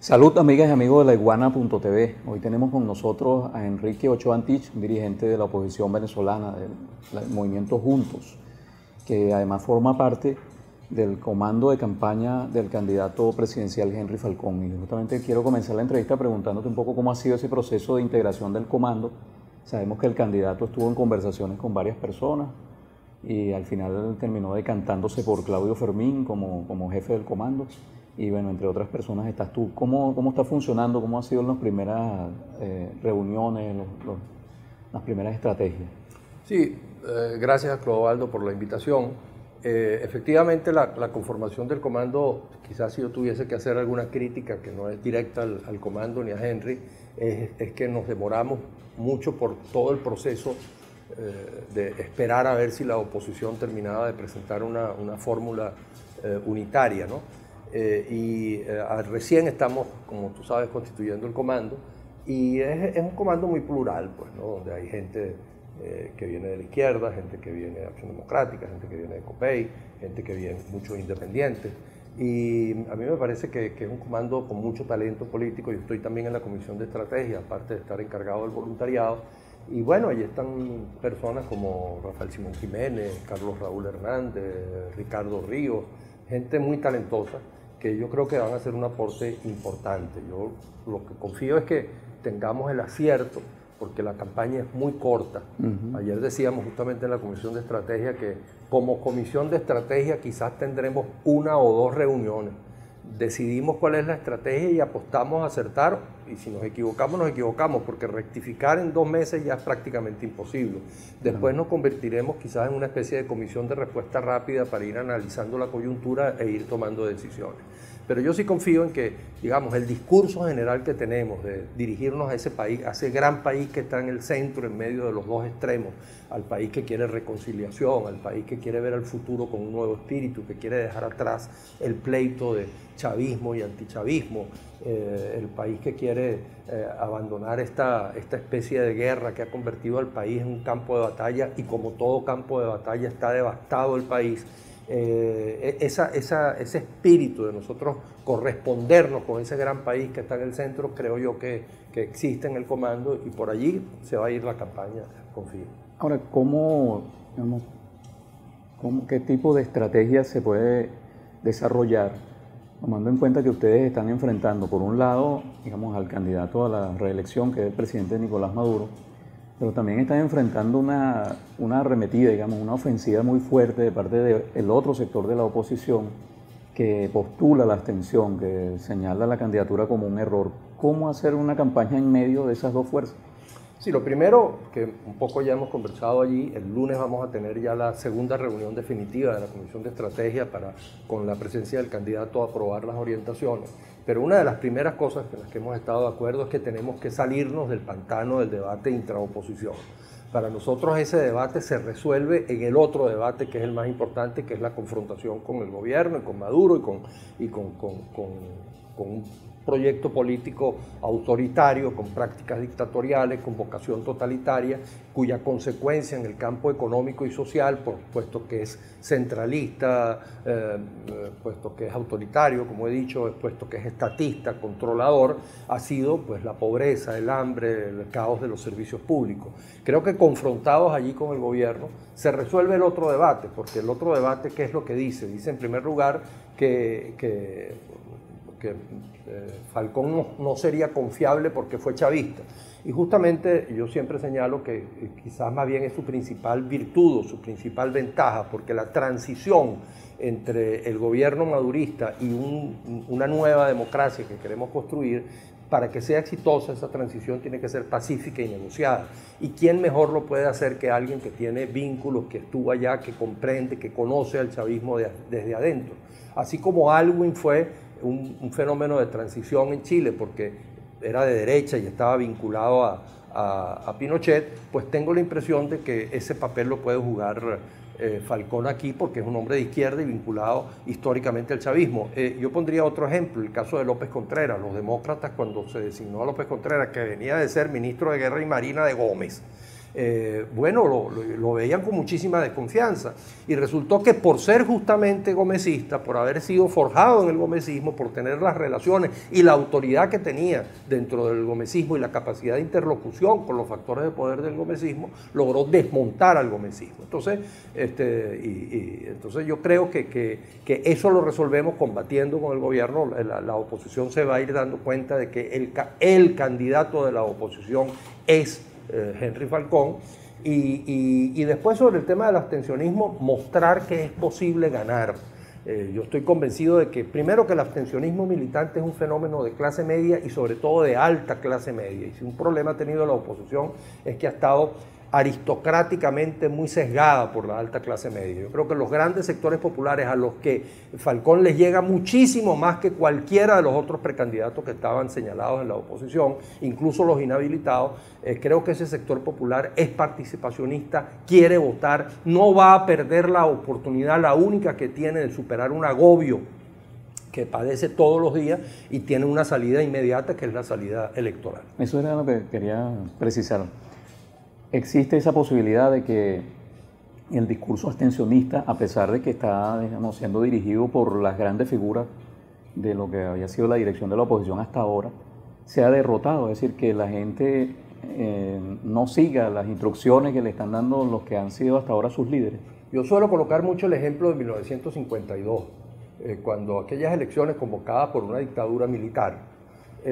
Salud, amigas y amigos de la Iguana.tv. Hoy tenemos con nosotros a Enrique Ochoa Antich, dirigente de la oposición venezolana, del movimiento Juntos, que además forma parte del comando de campaña del candidato presidencial Henry Falcón. Y justamente quiero comenzar la entrevista preguntándote un poco cómo ha sido ese proceso de integración del comando. Sabemos que el candidato estuvo en conversaciones con varias personas y al final terminó decantándose por Claudio Fermín como jefe del comando. Y bueno, entre otras personas estás tú. ¿Cómo está funcionando? ¿Cómo han sido las primeras reuniones, las primeras estrategias? Sí, gracias a Clodoaldo por la invitación. Efectivamente, la conformación del comando, quizás si yo tuviese que hacer alguna crítica que no es directa al comando ni a Henry, es que nos demoramos mucho por todo el proceso de esperar a ver si la oposición terminaba de presentar una fórmula unitaria, ¿no? Recién estamos, como tú sabes, constituyendo el comando y es un comando muy plural, pues, ¿no? Donde hay gente que viene de la izquierda, gente que viene de Acción Democrática, gente que viene de COPEI, gente que viene, muchos independientes. Y a mí me parece que es un comando con mucho talento político. Yo estoy también en la Comisión de Estrategia, aparte de estar encargado del voluntariado. Y bueno, ahí están personas como Rafael Simón Jiménez, Carlos Raúl Hernández, Ricardo Ríos, gente muy talentosa que yo creo que van a hacer un aporte importante. Yo lo que confío es que tengamos el acierto, porque la campaña es muy corta. Ayer decíamos justamente en la Comisión de Estrategia que como Comisión de Estrategia quizás tendremos una o dos reuniones. Decidimos cuál es la estrategia y apostamos a acertar, y si nos equivocamos, porque rectificar en 2 meses ya es prácticamente imposible. Después nos convertiremos quizás en una especie de comisión de respuesta rápida para ir analizando la coyuntura e ir tomando decisiones. Pero yo sí confío en que, digamos, el discurso general que tenemos de dirigirnos a ese país, a ese gran país que está en el centro, en medio de los dos extremos, al país que quiere reconciliación, al país que quiere ver al futuro con un nuevo espíritu, que quiere dejar atrás el pleito de chavismo y antichavismo, el país que quiere abandonar esta especie de guerra que ha convertido al país en un campo de batalla, y como todo campo de batalla está devastado el país. Ese espíritu de nosotros correspondernos con ese gran país que está en el centro, creo yo que existe en el comando, y por allí se va a ir la campaña, confío. Ahora, ¿qué tipo de estrategia se puede desarrollar, tomando en cuenta que ustedes están enfrentando, por un lado, digamos, al candidato a la reelección, que es el presidente Nicolás Maduro, pero también están enfrentando una arremetida, digamos, una ofensiva muy fuerte de parte del otro sector de la oposición que postula la abstención, que señala la candidatura como un error? ¿Cómo hacer una campaña en medio de esas dos fuerzas? Sí, lo primero, que un poco ya hemos conversado allí, el lunes vamos a tener ya la segunda reunión definitiva de la Comisión de Estrategia para, con la presencia del candidato, aprobar las orientaciones. Pero una de las primeras cosas en las que hemos estado de acuerdo es que tenemos que salirnos del pantano del debate intraoposición. Para nosotros ese debate se resuelve en el otro debate, que es el más importante, que es la confrontación con el gobierno y con Maduro y con un proyecto político autoritario, con prácticas dictatoriales, con vocación totalitaria, cuya consecuencia en el campo económico y social, puesto que es centralista, puesto que es autoritario, como he dicho, puesto que es estatista, controlador, ha sido pues la pobreza, el hambre, el caos de los servicios públicos. Creo que confrontados allí con el gobierno se resuelve el otro debate, porque el otro debate, ¿qué es lo que dice? Dice en primer lugar que Falcón no sería confiable porque fue chavista. Y justamente yo siempre señalo que quizás más bien es su principal virtud o su principal ventaja, porque la transición entre el gobierno madurista y una nueva democracia que queremos construir, para que sea exitosa esa transición tiene que ser pacífica y negociada. ¿Y quién mejor lo puede hacer que alguien que tiene vínculos, que estuvo allá, que comprende, que conoce al chavismo desde adentro? Así como Aylwin fue un fenómeno de transición en Chile, porque era de derecha y estaba vinculado a Pinochet, pues tengo la impresión de que ese papel lo puede jugar Falcón aquí, porque es un hombre de izquierda y vinculado históricamente al chavismo. Yo pondría otro ejemplo, el caso de López Contreras. Los demócratas, cuando se designó a López Contreras, que venía de ser ministro de Guerra y Marina de Gómez, bueno, lo veían con muchísima desconfianza. Y resultó que por ser justamente gomecista, por haber sido forjado en el gomecismo, por tener las relaciones y la autoridad que tenía dentro del gomecismo y la capacidad de interlocución con los factores de poder del gomecismo, logró desmontar al gomecismo. Entonces, entonces yo creo que eso lo resolvemos combatiendo con el gobierno. La oposición se va a ir dando cuenta de que el candidato de la oposición es Henry Falcón, y después sobre el tema del abstencionismo, mostrar que es posible ganar. Yo estoy convencido de que, primero, que el abstencionismo militante es un fenómeno de clase media y sobre todo de alta clase media, y si un problema ha tenido la oposición es que ha estado aristocráticamente muy sesgada por la alta clase media. Yo creo que los grandes sectores populares, a los que Falcón les llega muchísimo más que cualquiera de los otros precandidatos que estaban señalados en la oposición, incluso los inhabilitados, creo que ese sector popular es participacionista, quiere votar, no va a perder la oportunidad, la única que tiene, de superar un agobio que padece todos los días y tiene una salida inmediata, que es la salida electoral. Eso era lo que quería precisar. ¿Existe esa posibilidad de que el discurso abstencionista, a pesar de que está, digamos, siendo dirigido por las grandes figuras de lo que había sido la dirección de la oposición hasta ahora, sea derrotado? Es decir, que la gente no siga las instrucciones que le están dando los que han sido hasta ahora sus líderes. Yo suelo colocar mucho el ejemplo de 1952, cuando aquellas elecciones convocadas por una dictadura militar, no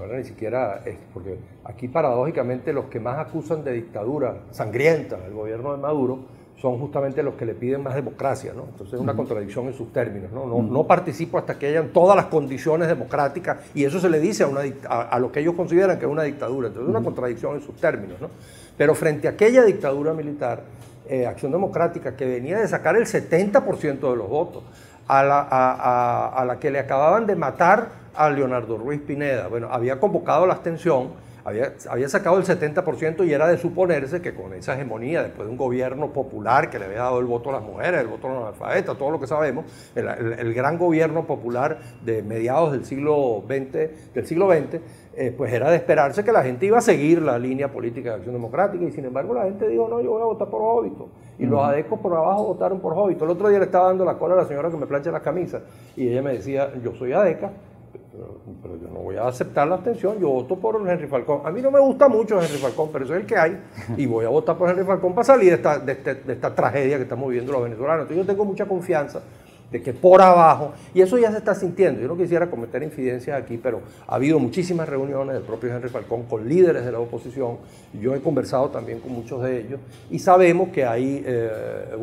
era ni siquiera, porque aquí paradójicamente los que más acusan de dictadura sangrienta al gobierno de Maduro son justamente los que le piden más democracia, ¿no? Entonces es una contradicción en sus términos, ¿no? No participo hasta que hayan todas las condiciones democráticas, y eso se le dice a lo que ellos consideran que es una dictadura. Entonces es una contradicción en sus términos, ¿no? Pero frente a aquella dictadura militar, Acción Democrática, que venía de sacar el 70% de los votos, a la que le acababan de matar a Leonardo Ruiz Pineda, bueno, había convocado la abstención, había sacado el 70%, y era de suponerse que con esa hegemonía, después de un gobierno popular que le había dado el voto a las mujeres, el voto a los analfabetas, todo lo que sabemos, el gran gobierno popular de mediados del siglo XX, pues era de esperarse que la gente iba a seguir la línea política de Acción Democrática, y sin embargo la gente dijo, no, yo voy a votar por Jóbito, y los adecos por abajo votaron por Jóbito. El otro día le estaba dando la cola a la señora que me plancha las camisas, y ella me decía, yo soy adeca, pero yo no voy a aceptar la abstención, yo voto por Henry Falcón. A mí no me gusta mucho Henry Falcón, pero eso es el que hay, y voy a votar por Henry Falcón para salir de esta tragedia que estamos viviendo los venezolanos. Entonces yo tengo mucha confianza de que por abajo, y eso ya se está sintiendo. Yo no quisiera cometer infidencias aquí, pero ha habido muchísimas reuniones del propio Henry Falcón con líderes de la oposición. Yo he conversado también con muchos de ellos, y sabemos que hay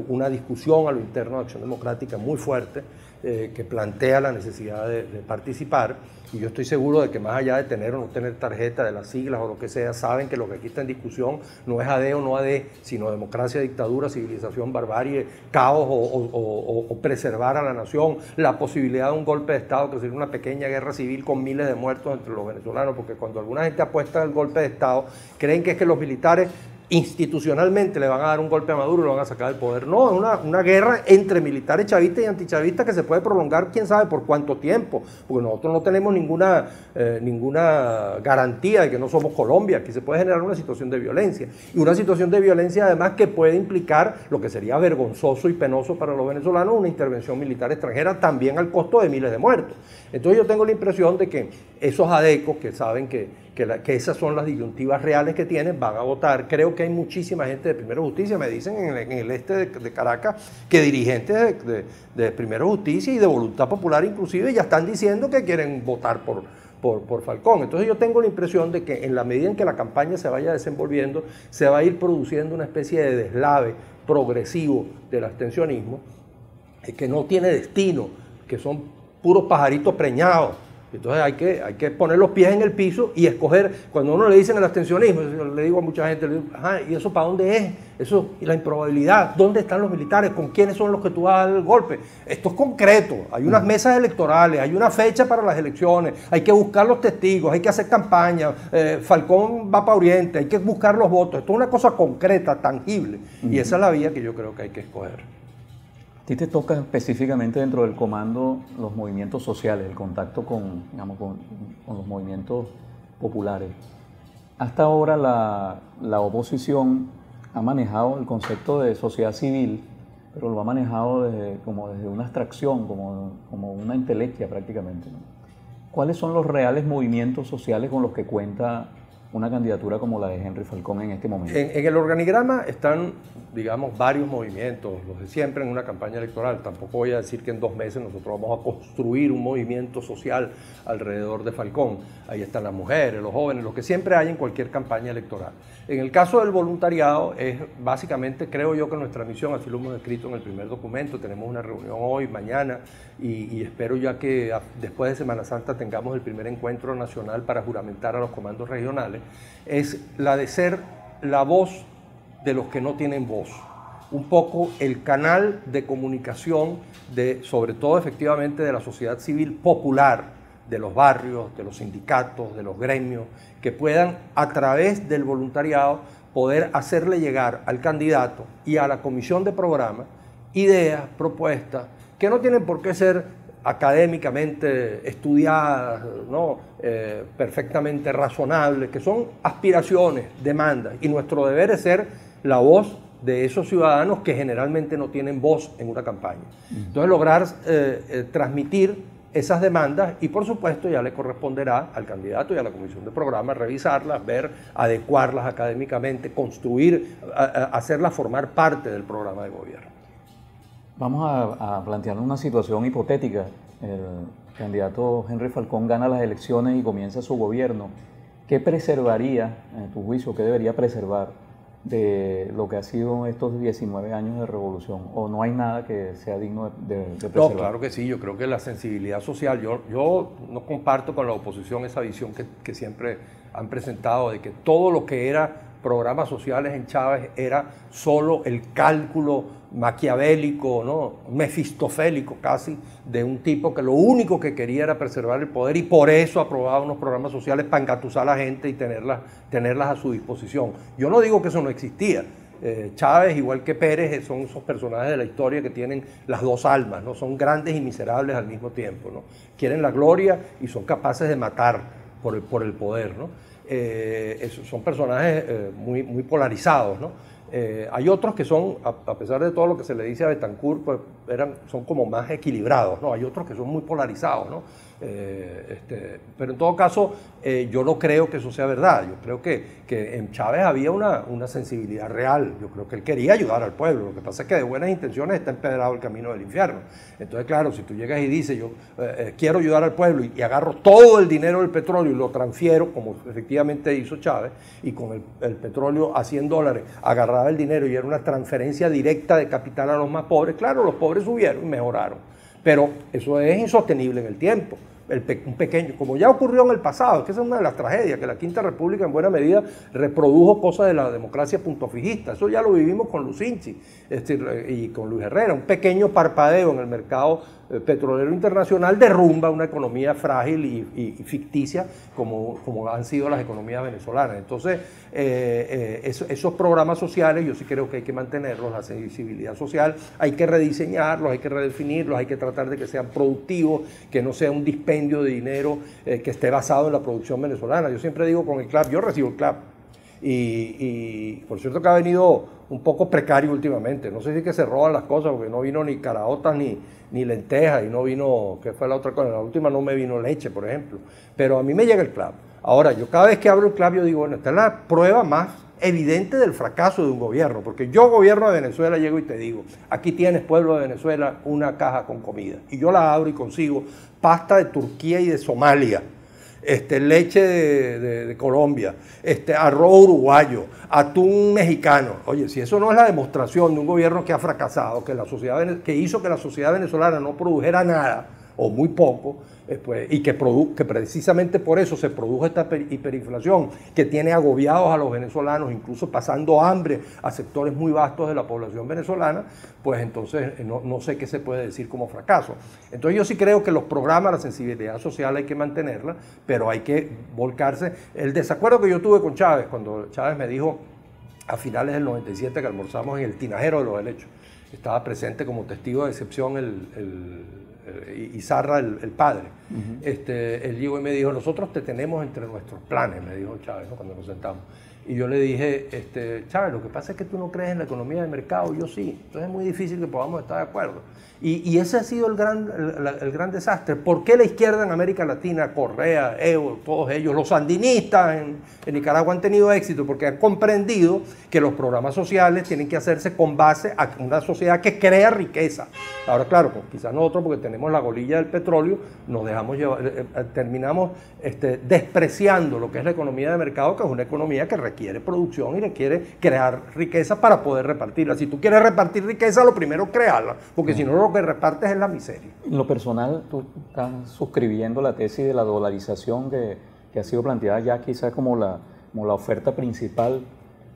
una discusión a lo interno de Acción Democrática muy fuerte, que plantea la necesidad de participar, y yo estoy seguro de que más allá de tener o no tener tarjeta, de las siglas o lo que sea, saben que lo que aquí está en discusión no es AD o no AD, sino democracia, dictadura, civilización, barbarie, caos o preservar a la nación, la posibilidad de un golpe de Estado, que sería una pequeña guerra civil con miles de muertos entre los venezolanos, porque cuando alguna gente apuesta al golpe de Estado, creen que es que los militares institucionalmente le van a dar un golpe a Maduro y lo van a sacar del poder. No, es una guerra entre militares chavistas y antichavistas que se puede prolongar quién sabe por cuánto tiempo, porque nosotros no tenemos ninguna garantía de que no somos Colombia. Aquí se puede generar una situación de violencia, y una situación de violencia además que puede implicar lo que sería vergonzoso y penoso para los venezolanos, una intervención militar extranjera, también al costo de miles de muertos. Entonces yo tengo la impresión de que esos adecos que saben que esas son las disyuntivas reales que tienen, van a votar. Creo que hay muchísima gente de Primero Justicia, me dicen en el este de Caracas, que dirigentes de Primero Justicia y de Voluntad Popular inclusive ya están diciendo que quieren votar por Falcón. Entonces yo tengo la impresión de que en la medida en que la campaña se vaya desenvolviendo, se va a ir produciendo una especie de deslave progresivo del abstencionismo, que no tiene destino, que son puros pajaritos preñados. Entonces hay que poner los pies en el piso y escoger. Cuando uno le dicen el abstencionismo, le digo a mucha gente, le digo, ajá, ¿y eso para dónde es? Eso, y la improbabilidad, ¿dónde están los militares? ¿Con quiénes son los que tú vas a dar el golpe? Esto es concreto, hay unas mesas electorales, hay una fecha para las elecciones, hay que buscar los testigos, hay que hacer campaña, Falcón va para Oriente, hay que buscar los votos. Esto es una cosa concreta, tangible, y esa es la vía que yo creo que hay que escoger. A ti te toca específicamente dentro del comando los movimientos sociales, el contacto con, digamos, con los movimientos populares. Hasta ahora la oposición ha manejado el concepto de sociedad civil, pero lo ha manejado como desde una abstracción, como una entelequia prácticamente, ¿no? ¿Cuáles son los reales movimientos sociales con los que cuenta una candidatura como la de Henry Falcón en este momento? En el organigrama están, digamos, varios movimientos, los de siempre en una campaña electoral. Tampoco voy a decir que en 2 meses nosotros vamos a construir un movimiento social alrededor de Falcón. Ahí están las mujeres, los jóvenes, lo que siempre hay en cualquier campaña electoral. En el caso del voluntariado, es básicamente, creo yo que nuestra misión, así lo hemos escrito en el primer documento, tenemos una reunión hoy, mañana, y espero ya que después de Semana Santa tengamos el primer encuentro nacional para juramentar a los comandos regionales, es la de ser la voz de los que no tienen voz. Un poco el canal de comunicación sobre todo efectivamente de la sociedad civil popular, de los barrios, de los sindicatos, de los gremios, que puedan a través del voluntariado poder hacerle llegar al candidato y a la comisión de programa ideas, propuestas, que no tienen por qué ser académicamente estudiadas, ¿no? Perfectamente razonables, que son aspiraciones, demandas, y nuestro deber es ser la voz de esos ciudadanos que generalmente no tienen voz en una campaña. Entonces lograr transmitir esas demandas, y por supuesto ya le corresponderá al candidato y a la comisión de programa revisarlas, ver, adecuarlas académicamente, construir, hacerlas formar parte del programa de gobierno. Vamos a plantear una situación hipotética. El candidato Henry Falcón gana las elecciones y comienza su gobierno. ¿Qué preservaría, en tu juicio, qué debería preservar de lo que ha sido estos 19 años de revolución? ¿O no hay nada que sea digno de preservar? No, claro que sí. Yo creo que la sensibilidad social, yo no comparto con la oposición esa visión que siempre han presentado de que todo lo que era programas sociales en Chávez era solo el cálculo maquiavélico, ¿no? Mefistofélico casi, de un tipo que lo único que quería era preservar el poder, y por eso aprobaba unos programas sociales para engatusar a la gente y tenerlas a su disposición. Yo no digo que eso no existía. Chávez, igual que Pérez, son esos personajes de la historia que tienen las dos almas, ¿no? Son grandes y miserables al mismo tiempo, ¿no? Quieren la gloria y son capaces de matar por el poder, ¿no? Son personajes muy polarizados, ¿no? Hay otros que son, a pesar de todo lo que se le dice a Betancourt, pues son como más equilibrados, ¿no? Hay otros que son muy polarizados, ¿no? Pero en todo caso, yo no creo que eso sea verdad. Yo creo que en Chávez había una sensibilidad real. Yo creo que él quería ayudar al pueblo. Lo que pasa es que de buenas intenciones está empedrado el camino del infierno. Entonces, claro, si tú llegas y dices, yo quiero ayudar al pueblo y agarro todo el dinero del petróleo y lo transfiero, como efectivamente hizo Chávez, y con el petróleo a $100 agarraba el dinero y era una transferencia directa de capital a los más pobres, claro, los pobres subieron y mejoraron. Pero eso es insostenible en el tiempo. Un pequeño, como ya ocurrió en el pasado, que esa es una de las tragedias, que la Quinta República en buena medida reprodujo cosas de la democracia puntofijista. Eso ya lo vivimos con Lucinchi y con Luis Herrera. Un pequeño parpadeo en el mercado petrolero internacional derrumba una economía frágil y ficticia como han sido las economías venezolanas. Entonces, esos programas sociales yo sí creo que hay que mantenerlos, la sensibilidad social, hay que rediseñarlos, hay que redefinirlos, hay que tratar de que sean productivos, que no sea un dispendio de dinero que esté basado en la producción venezolana. Yo siempre digo con el CLAP, yo recibo el CLAP, y por cierto que ha venido un poco precario últimamente. No sé si es que se roban las cosas, porque no vino ni caraotas ni lentejas, y no vino, ¿qué fue la otra cosa? La última no me vino leche, por ejemplo. Pero a mí me llega el CLAP. Ahora, yo cada vez que abro el CLAP, yo digo, bueno, esta es la prueba más evidente del fracaso de un gobierno, porque yo, gobierno de Venezuela, llego y te digo, aquí tienes, pueblo de Venezuela, una caja con comida. Y yo la abro y consigo pasta de Turquía y de Somalia, leche de Colombia, arroz uruguayo, atún mexicano. Oye, si eso no es la demostración de un gobierno que ha fracasado, que hizo que la sociedad venezolana no produjera nada o muy poco, y que precisamente por eso se produjo esta hiperinflación que tiene agobiados a los venezolanos, incluso pasando hambre a sectores muy vastos de la población venezolana, pues entonces no sé qué se puede decir como fracaso. Entonces yo sí creo que los programas, la sensibilidad social hay que mantenerla, pero hay que volcarse. El desacuerdo que yo tuve con Chávez, cuando Chávez me dijo a finales del 97 que almorzamos en el Tinajero de los Helechos, estaba presente como testigo de excepción el Izarra, el padre. Él llegó y me dijo, nosotros te tenemos entre nuestros planes, me dijo Chávez, ¿no? Cuando nos sentamos. Y yo le dije, Chávez, lo que pasa es que tú no crees en la economía de mercado, yo sí. Entonces es muy difícil que podamos estar de acuerdo. Y ese ha sido el gran desastre. ¿Por qué la izquierda en América Latina, Correa, Evo, todos ellos, los sandinistas en Nicaragua han tenido éxito? Porque han comprendido que los programas sociales tienen que hacerse con base a una sociedad que crea riqueza. Ahora, claro, pues, quizás nosotros, porque tenemos la golilla del petróleo, nos dejamos llevar, terminamos despreciando lo que es la economía de mercado, que es una economía que requiere producción y requiere crear riqueza para poder repartirla. Si tú quieres repartir riqueza, lo primero es crearla, porque si no, lo que repartes es la miseria. En lo personal, tú estás suscribiendo la tesis de la dolarización que ha sido planteada ya quizás como la oferta principal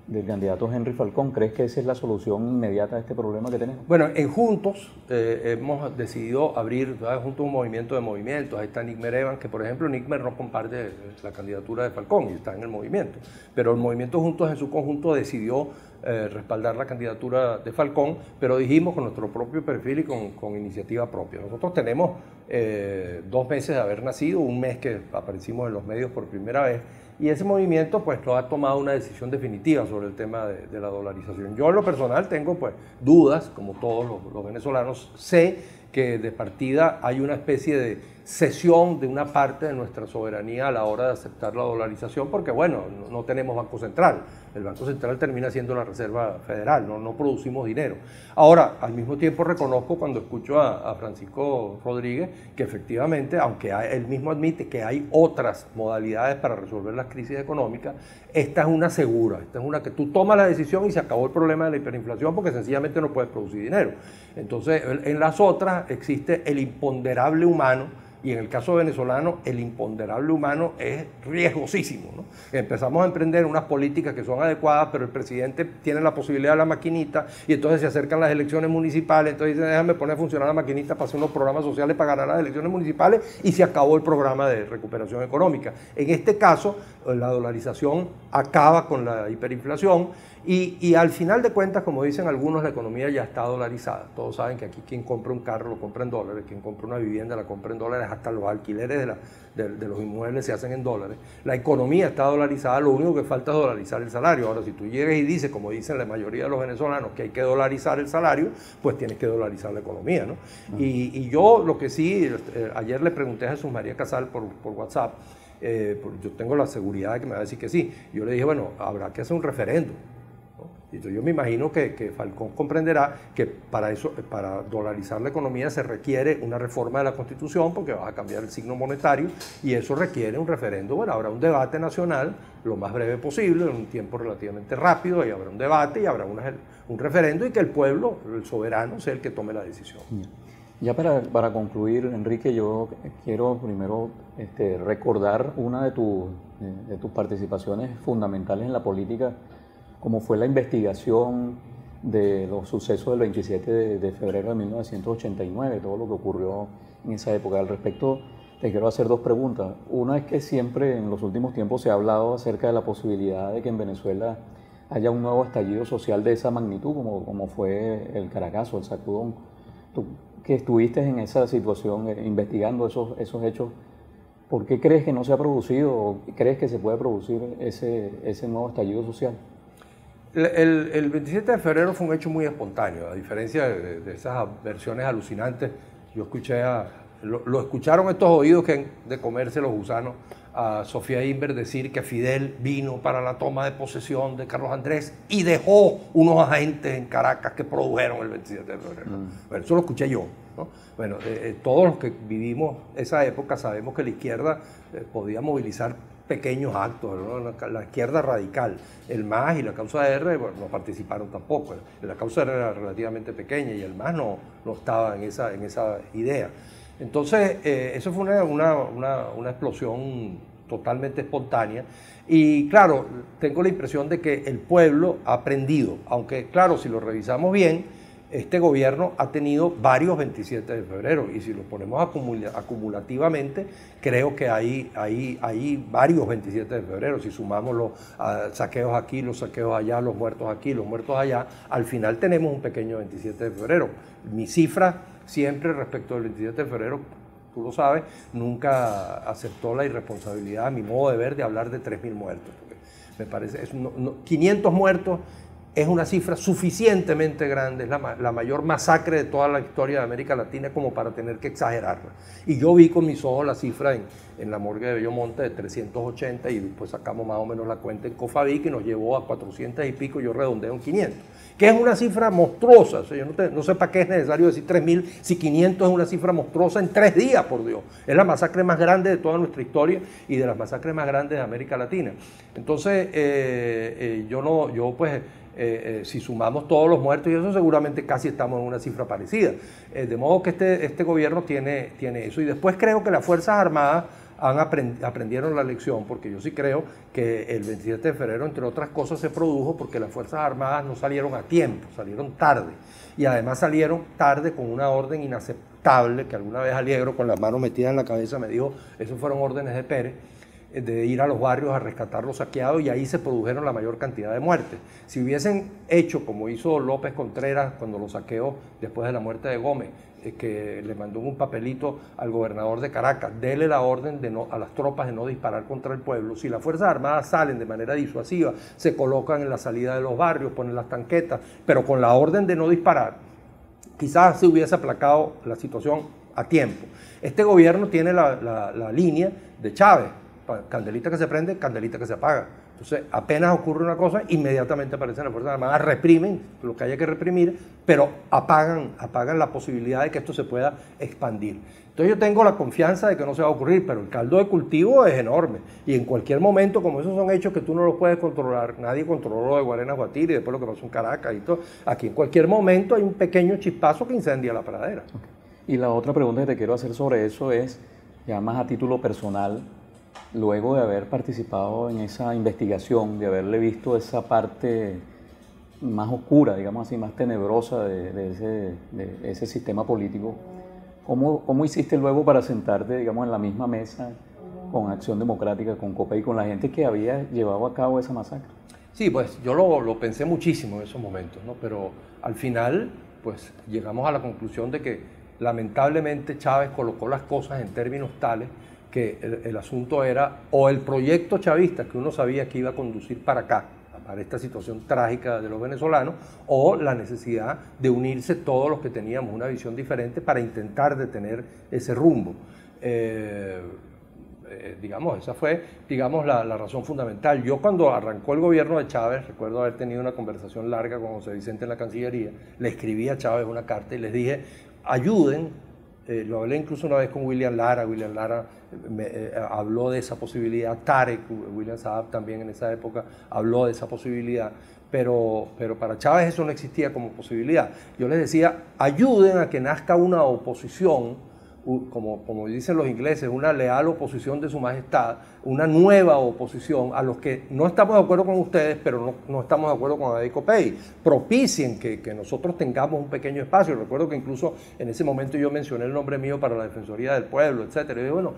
del candidato Henry Falcón. ¿Crees que esa es la solución inmediata a este problema que tenemos? Bueno, en Juntos hemos decidido abrir, junto a un movimiento de movimientos. Ahí está Nickmer Evans, que por ejemplo Nickmer no comparte la candidatura de Falcón y está en el movimiento. Pero el movimiento Juntos en su conjunto decidió respaldar la candidatura de Falcón, pero dijimos con nuestro propio perfil y con iniciativa propia. Nosotros tenemos 2 meses de haber nacido, un mes que aparecimos en los medios por primera vez, y ese movimiento pues no ha tomado una decisión definitiva sobre el tema de la dolarización. Yo en lo personal tengo pues dudas, como todos los venezolanos. Sé que de partida hay una especie de cesión de una parte de nuestra soberanía a la hora de aceptar la dolarización, porque bueno, no tenemos Banco Central. El Banco Central termina siendo la Reserva Federal, no producimos dinero. Ahora, al mismo tiempo reconozco cuando escucho a Francisco Rodríguez que efectivamente, aunque él mismo admite que hay otras modalidades para resolver las crisis económicas, esta es una segura, esta es una que tú tomas la decisión y se acabó el problema de la hiperinflación porque sencillamente no puedes producir dinero. Entonces, en las otras existe el imponderable humano. Y en el caso venezolano, el imponderable humano es riesgosísimo, ¿no? Empezamos a emprender unas políticas que son adecuadas, pero el presidente tiene la posibilidad de la maquinita y entonces se acercan las elecciones municipales, entonces dice, déjame poner a funcionar la maquinita para hacer unos programas sociales para ganar las elecciones municipales y se acabó el programa de recuperación económica. En este caso, la dolarización acaba con la hiperinflación y al final de cuentas, como dicen algunos, la economía ya está dolarizada. Todos saben que aquí quien compra un carro lo compra en dólares, quien compra una vivienda la compra en dólares, hasta los alquileres de los inmuebles se hacen en dólares. La economía está dolarizada, lo único que falta es dolarizar el salario. Ahora, si tú llegas y dices, como dicen la mayoría de los venezolanos, que hay que dolarizar el salario, pues tienes que dolarizar la economía, ¿no? Y yo lo que sí, ayer le pregunté a Jesús María Casal por WhatsApp, yo tengo la seguridad de que me va a decir que sí. Yo le dije, bueno, habrá que hacer un referéndum. Entonces yo me imagino que Falcón comprenderá que para dolarizar la economía se requiere una reforma de la Constitución porque va a cambiar el signo monetario y eso requiere un referéndum. Bueno, habrá un debate nacional lo más breve posible, en un tiempo relativamente rápido, y habrá un debate y habrá un referéndum y que el pueblo, el soberano, sea el que tome la decisión. Ya para concluir, Enrique, yo quiero primero recordar una de tus participaciones fundamentales en la política, como fue la investigación de los sucesos del 27 de febrero de 1989, todo lo que ocurrió en esa época. Al respecto, te quiero hacer 2 preguntas. Una es que siempre en los últimos tiempos se ha hablado acerca de la posibilidad de que en Venezuela haya un nuevo estallido social de esa magnitud, como fue el Caracazo, el sacudón. Tú que estuviste en esa situación investigando esos hechos, ¿por qué crees que no se ha producido o crees que se puede producir ese nuevo estallido social? El 27 de febrero fue un hecho muy espontáneo, a diferencia de esas versiones alucinantes. Yo escuché lo escucharon estos oídos que de comerse los gusanos a Sofía Inver decir que Fidel vino para la toma de posesión de Carlos Andrés y dejó unos agentes en Caracas que produjeron el 27 de febrero. Bueno, eso lo escuché yo, ¿no? Bueno, todos los que vivimos esa época sabemos que la izquierda podía movilizar pequeños actos, ¿no? La izquierda radical, el MAS y la causa R, bueno, no participaron tampoco. La causa R era relativamente pequeña y el MAS no estaba en esa idea. Entonces, eso fue una explosión totalmente espontánea y claro, tengo la impresión de que el pueblo ha aprendido, aunque claro, si lo revisamos bien, este gobierno ha tenido varios 27 de febrero y si lo ponemos acumulativamente, creo que hay varios 27 de febrero. Si sumamos los saqueos aquí, los saqueos allá, los muertos aquí, los muertos allá, al final tenemos un pequeño 27 de febrero. Mi cifra siempre respecto del 27 de febrero, tú lo sabes, nunca aceptó la irresponsabilidad, a mi modo de ver, de hablar de 3.000 muertos. Porque me parece, 500 muertos es una cifra suficientemente grande, es la mayor masacre de toda la historia de América Latina como para tener que exagerarla. Y yo vi con mis ojos la cifra en la morgue de Bellomonte de 380 y después sacamos más o menos la cuenta en Cofaví que nos llevó a 400 y pico, yo redondeo en 500, que es una cifra monstruosa. O sea, yo no sé para qué es necesario decir 3.000 si 500 es una cifra monstruosa en 3 días, por Dios. Es la masacre más grande de toda nuestra historia y de las masacres más grandes de América Latina. Entonces, si sumamos todos los muertos y eso, seguramente casi estamos en una cifra parecida. De modo que este gobierno tiene eso. Y después creo que las Fuerzas Armadas aprendieron la lección, porque yo sí creo que el 27 de febrero, entre otras cosas, se produjo porque las Fuerzas Armadas no salieron a tiempo, salieron tarde. Y además salieron tarde con una orden inaceptable, que alguna vez Aliegro, con las manos metidas en la cabeza, me dijo, esos fueron órdenes de Pérez, de ir a los barrios a rescatar los saqueados, y ahí se produjeron la mayor cantidad de muertes. Si hubiesen hecho como hizo López Contreras cuando los saqueó después de la muerte de Gómez, que le mandó un papelito al gobernador de Caracas, dele la orden a las tropas de no disparar contra el pueblo. Si las Fuerzas Armadas salen de manera disuasiva, se colocan en la salida de los barrios, ponen las tanquetas, pero con la orden de no disparar, quizás se hubiese aplacado la situación a tiempo. Este gobierno tiene la línea de Chávez: candelita que se prende, candelita que se apaga. Entonces, apenas ocurre una cosa, inmediatamente aparecen las Fuerzas Armadas, reprimen lo que haya que reprimir, pero apagan la posibilidad de que esto se pueda expandir. Entonces yo tengo la confianza de que no se va a ocurrir, pero el caldo de cultivo es enorme. Y en cualquier momento, como esos son hechos que tú no los puedes controlar, nadie controló lo de Guarenas Guatire y después lo que pasó en Caracas y todo, aquí en cualquier momento hay un pequeño chispazo que incendia la pradera. Okay. Y la otra pregunta que te quiero hacer sobre eso es, ya más a título personal, luego de haber participado en esa investigación, de haberle visto esa parte más oscura, digamos así, más tenebrosa de ese sistema político, ¿cómo hiciste luego para sentarte, digamos, en la misma mesa con Acción Democrática, con COPEI, con la gente que había llevado a cabo esa masacre? Sí, pues yo lo pensé muchísimo en esos momentos, ¿no? Pero al final, pues llegamos a la conclusión de que lamentablemente Chávez colocó las cosas en términos tales que el asunto era o el proyecto chavista que uno sabía que iba a conducir para acá, para esta situación trágica de los venezolanos, o la necesidad de unirse todos los que teníamos una visión diferente para intentar detener ese rumbo. Esa fue, la razón fundamental. Yo, cuando arrancó el gobierno de Chávez, recuerdo haber tenido una conversación larga con José Vicente en la Cancillería, le escribí a Chávez una carta y les dije, ayuden. Lo hablé incluso una vez con William Lara habló de esa posibilidad, Tarek, William Saab también en esa época habló de esa posibilidad, pero para Chávez eso no existía como posibilidad. Yo les decía, ayuden a que nazca una oposición, como dicen los ingleses, una leal oposición de su majestad, una nueva oposición a los que no estamos de acuerdo con ustedes, pero no estamos de acuerdo con COPEI. Propicien que nosotros tengamos un pequeño espacio. Recuerdo que incluso en ese momento yo mencioné el nombre mío para la Defensoría del Pueblo, etc. Y bueno,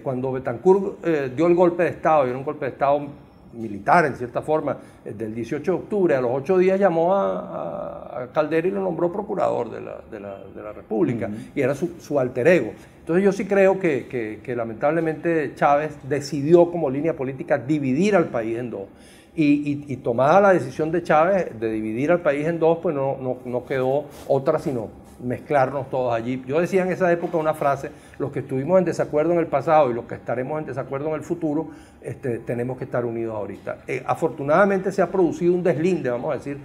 cuando Betancourt dio el golpe de Estado, y era un golpe de Estado militar en cierta forma, del 18 de octubre, a los 8 días llamó a Caldera y lo nombró procurador de la República, y era su alter ego. Entonces yo sí creo que lamentablemente Chávez decidió como línea política dividir al país en dos, y tomada la decisión de Chávez de dividir al país en dos, pues no quedó otra sino mezclarnos todos allí. Yo decía en esa época una frase: los que estuvimos en desacuerdo en el pasado y los que estaremos en desacuerdo en el futuro, tenemos que estar unidos ahorita. Afortunadamente se ha producido un deslinde, vamos a decir,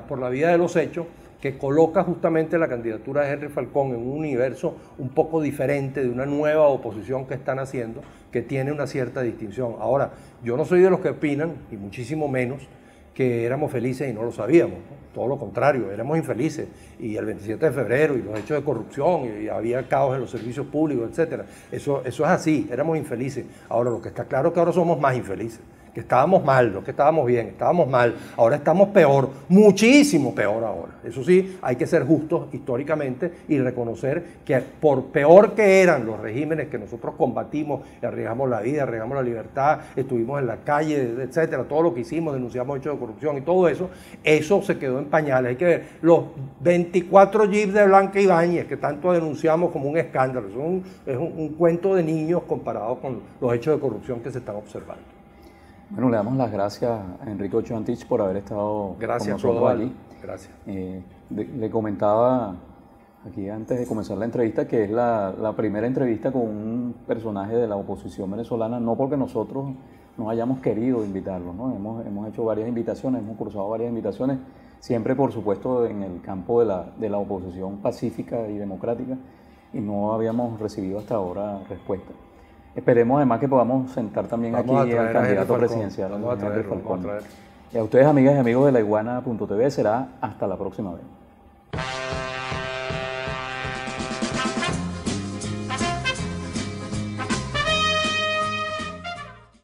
por la vía de los hechos, que coloca justamente la candidatura de Henry Falcón en un universo un poco diferente, de una nueva oposición que están haciendo, que tiene una cierta distinción. Ahora, yo no soy de los que opinan, y muchísimo menos, que éramos felices y no lo sabíamos, ¿no? Todo lo contrario, éramos infelices, y el 27 de febrero y los hechos de corrupción, y había caos en los servicios públicos, etcétera. Eso es así, éramos infelices. Ahora, lo que está claro es que ahora somos más infelices, que estábamos mal, no que estábamos bien, estábamos mal, ahora estamos peor, muchísimo peor ahora. Eso sí, hay que ser justos históricamente y reconocer que por peor que eran los regímenes que nosotros combatimos, arriesgamos la vida, arriesgamos la libertad, estuvimos en la calle, etcétera, todo lo que hicimos, denunciamos hechos de corrupción y todo eso, eso se quedó en pañales. Hay que ver los 24 jeeps de Blanca Ibáñez que tanto denunciamos como un escándalo, es un cuento de niños comparado con los hechos de corrupción que se están observando. Bueno, le damos las gracias a Enrique Ochoa Antich por haber estado con nosotros Clodovaldo. aquí. Gracias. Le comentaba aquí antes de comenzar la entrevista que es la primera entrevista con un personaje de la oposición venezolana, no porque nosotros no hayamos querido invitarlo, ¿no? Hemos hecho varias invitaciones, hemos cruzado varias invitaciones, siempre por supuesto en el campo de la oposición pacífica y democrática, y no habíamos recibido hasta ahora respuesta. Esperemos además que podamos sentar también aquí al candidato presidencial, Henry Falcón. Y a ustedes, amigas y amigos de laiguana.tv, será hasta la próxima vez.